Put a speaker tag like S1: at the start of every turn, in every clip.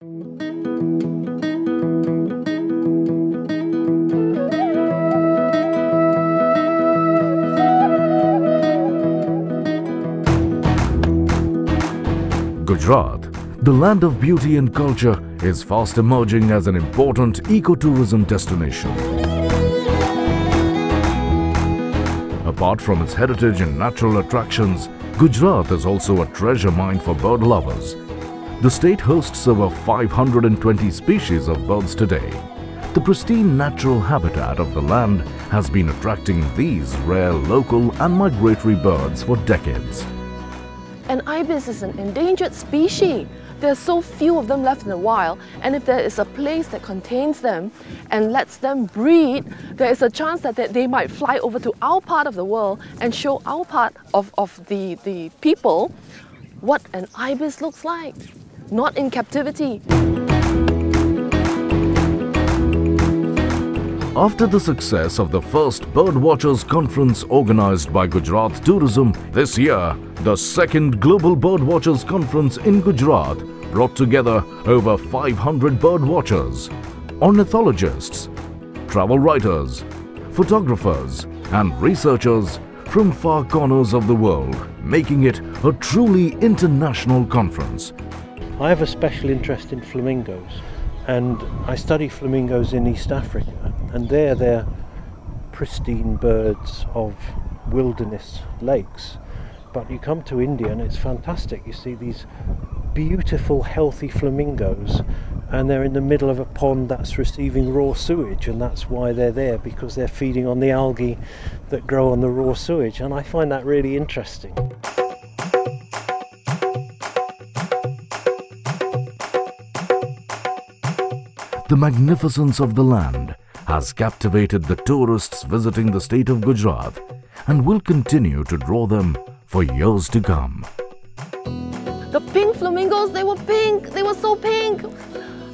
S1: Gujarat, the land of beauty and culture, is fast emerging as an important ecotourism destination. Apart from its heritage and natural attractions, Gujarat is also a treasure mine for bird lovers. The state hosts over 520 species of birds today. The pristine natural habitat of the land has been attracting these rare local and migratory birds for decades.
S2: An ibis is an endangered species. There are so few of them left in the wild, and if there is a place that contains them and lets them breed, there is a chance that they might fly over to our part of the world and show our part of the people what an ibis looks like, not in captivity.
S1: After the success of the first Birdwatchers Conference organized by Gujarat Tourism, this year, the second Global Birdwatchers Conference in Gujarat brought together over 500 birdwatchers, ornithologists, travel writers, photographers and researchers from far corners of the world, making it a truly international conference.
S3: I have a special interest in flamingos, and I study flamingos in East Africa, and they're pristine birds of wilderness lakes. But you come to India and it's fantastic. You see these beautiful, healthy flamingos, and they're in the middle of a pond that's receiving raw sewage, and that's why they're there, because they're feeding on the algae that grow on the raw sewage, and I find that really interesting.
S1: The magnificence of the land has captivated the tourists visiting the state of Gujarat and will continue to draw them for years to come.
S2: The pink flamingos, they were pink, they were so pink,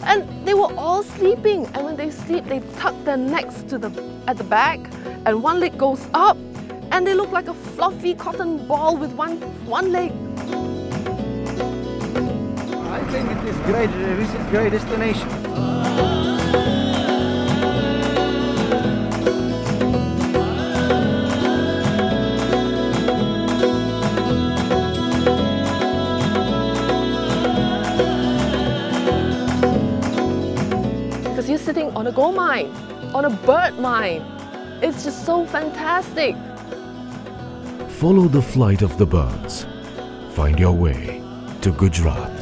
S2: and they were all sleeping, and when they sleep they tuck their necks at the back, and one leg goes up, and they look like a fluffy cotton ball with one leg.
S4: I think it is great, this is great destination.
S2: Because you're sitting on a gold mine, on a bird mine. It's just so fantastic.
S1: Follow the flight of the birds. Find your way to Gujarat.